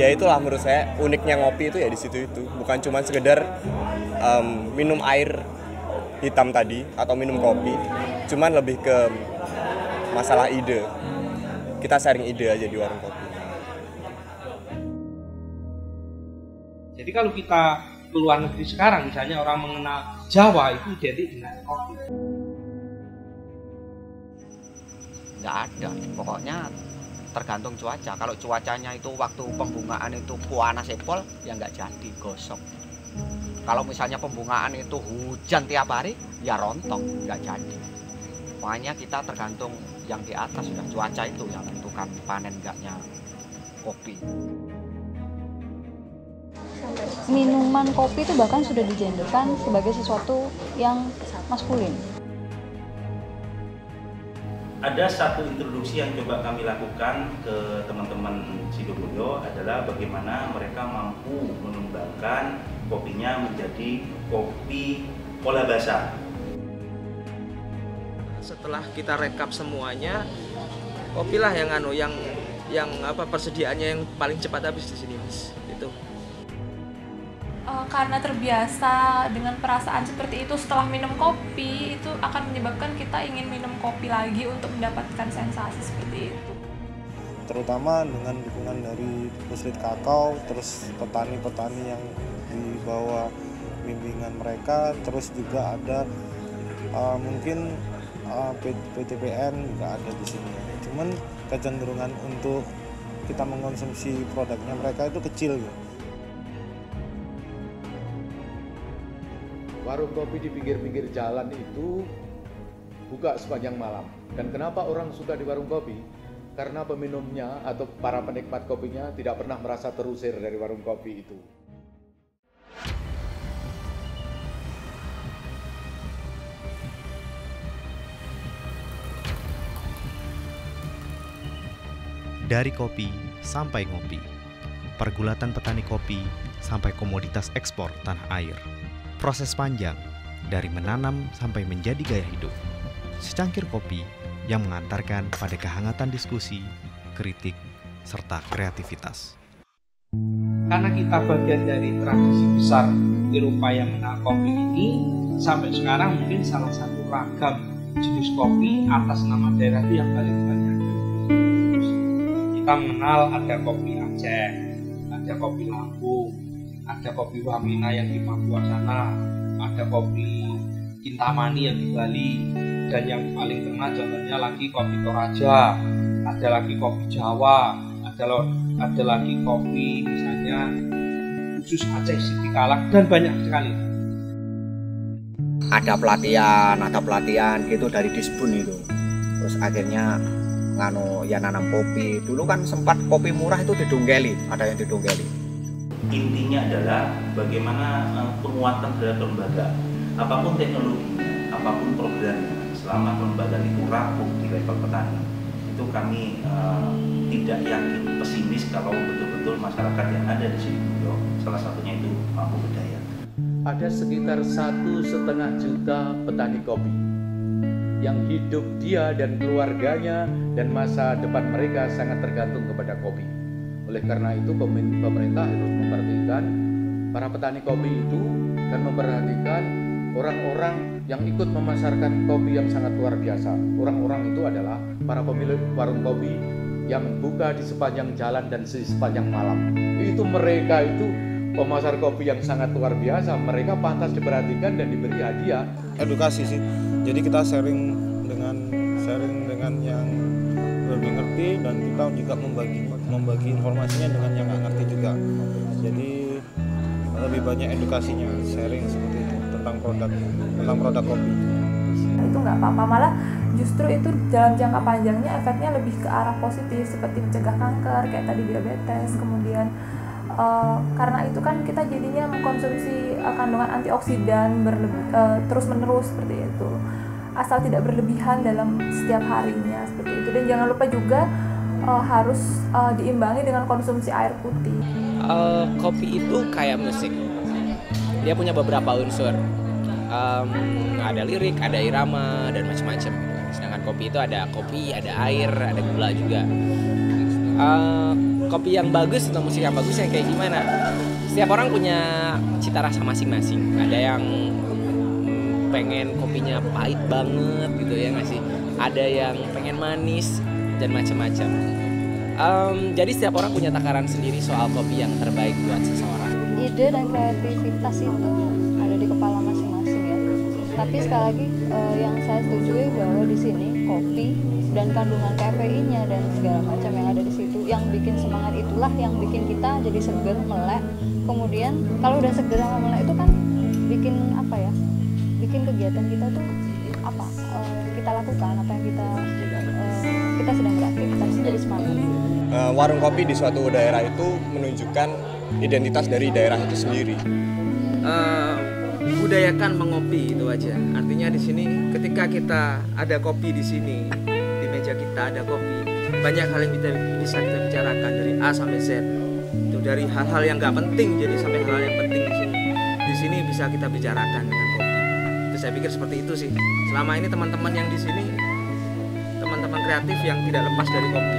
ya itulah menurut saya uniknya ngopi itu ya di situ itu, bukan cuma sekedar minum air hitam tadi atau minum kopi, cuman lebih ke masalah ide. Kita sharing ide aja di warung kopi. Jadi kalau kita ke luar negeri sekarang, misalnya orang mengenal Jawa itu identik dengan kopi. Nggak ada, pokoknya tergantung cuaca. Kalau cuacanya itu waktu pembungaan itu panas sepol, ya nggak jadi, gosok. Kalau misalnya pembungaan itu hujan tiap hari, ya rontok, nggak jadi. Makanya kita tergantung yang di atas, sudah cuaca itu yang menentukan panen enggaknya kopi. Minuman kopi itu bahkan sudah digenderkan sebagai sesuatu yang maskulin. Ada satu introduksi yang coba kami lakukan ke teman-teman Sidoboyo adalah bagaimana mereka mampu mengembangkan kopinya menjadi kopi pola basah. Setelah kita rekap semuanya, kopilah yang persediaannya yang paling cepat habis di sini, Mas. Itu. Karena terbiasa dengan perasaan seperti itu setelah minum kopi, itu akan menyebabkan kita ingin minum kopi lagi untuk mendapatkan sensasi seperti itu. Terutama dengan dukungan dari Puslit Kakao, terus petani-petani yang di bawah bimbingan mereka, terus juga ada mungkin PTPN juga ada di sini. Cuman kecenderungan untuk kita mengkonsumsi produknya mereka itu kecil ya. Warung kopi di pinggir-pinggir jalan itu buka sepanjang malam. Dan kenapa orang suka di warung kopi? Karena peminumnya atau para penikmat kopinya tidak pernah merasa terusir dari warung kopi itu. Dari kopi sampai ngopi, pergulatan petani kopi sampai komoditas ekspor tanah air. Proses panjang, dari menanam sampai menjadi gaya hidup. Secangkir kopi yang mengantarkan pada kehangatan diskusi, kritik, serta kreativitas. Karena kita bagian dari tradisi besar Eropa yang mengenal kopi ini, sampai sekarang mungkin salah satu ragam jenis kopi atas nama daerah itu yang paling banyak. Kita mengenal ada kopi Aceh, ada kopi Lampung, ada kopi Wamena yang di Papua sana, ada kopi Kintamani yang di Bali, dan yang paling terkenal contohnya lagi kopi Toraja, ada lagi kopi Jawa, ada lagi kopi misalnya khusus Aceh Sidikalak, dan banyak sekali. Ada pelatihan gitu dari Disbun itu. Terus akhirnya nanam kopi. Dulu kan sempat kopi murah itu didonggeli, ada yang didonggeli. Intinya adalah bagaimana penguatan terhadap lembaga, apapun teknologinya, apapun programnya, selama kelembagaan itu rapuh di level petani, itu kami tidak yakin, pesimis kalau betul-betul masyarakat yang ada di Sidoboyo, salah satunya itu mampu berdaya. Ada sekitar 1,5 juta petani kopi yang hidup dia dan keluarganya dan masa depan mereka sangat tergantung kepada kopi. Oleh karena itu pemerintah harus memperhatikan para petani kopi itu dan memperhatikan orang-orang yang ikut memasarkan kopi yang sangat luar biasa. Orang-orang itu adalah para pemilik warung kopi yang buka di sepanjang jalan dan di sepanjang malam. Itu mereka itu pemasar kopi yang sangat luar biasa. Mereka pantas diperhatikan dan diberi hadiah. Edukasi sih. Jadi kita sharing dengan yang lebih ngerti, dan kita juga membagi informasinya dengan yang nggak ngerti juga. Jadi lebih banyak edukasinya, sharing seperti itu tentang produk kopi. Itu nggak apa-apa, malah justru itu dalam jangka panjangnya efeknya lebih ke arah positif, seperti mencegah kanker kayak tadi diabetes. Kemudian karena itu kan kita jadinya mengkonsumsi kandungan antioksidan terus-menerus seperti itu, asal tidak berlebihan dalam setiap harinya seperti itu. Dan jangan lupa juga harus diimbangi dengan konsumsi air putih. Kopi itu kayak musik, dia punya beberapa unsur, ada lirik, ada irama, dan macam-macam. Sedangkan kopi itu ada kopi, ada air, ada gula juga. Kopi yang bagus atau musik yang bagus yang kayak gimana? Setiap orang punya cita rasa masing-masing. Ada yang pengen kopinya pahit banget gitu ya nggak sih? Ada yang pengen manis dan macam-macam. Jadi setiap orang punya takaran sendiri soal kopi yang terbaik buat seseorang. Ide dan kreativitas itu ada di kepala masing-masing ya. Tapi sekali lagi yang saya setujui bahwa di sini kopi dan kandungan kafeinnya dan segala macam yang ada di situ yang bikin semangat itulah yang bikin kita jadi seger, melek. Kemudian kalau udah seger sama melek itu kan bikin apa ya? Bikin kegiatan kita tuh apa? Kita lakukan apa yang kita sedang beraktivitas jadi semangat. Warung kopi di suatu daerah itu menunjukkan identitas dari daerah itu sendiri. Budayakan mengopi itu aja. Artinya di sini ketika kita ada kopi di sini, di meja kita ada kopi, banyak hal yang bisa kita bicarakan dari A sampai Z. Itu dari hal-hal yang nggak penting jadi sampai hal-hal yang penting di sini. Di sini bisa kita bicarakan dengan kopi. Itu saya pikir seperti itu sih. Selama ini teman-teman yang di sini, teman-teman kreatif yang tidak lepas dari kopi.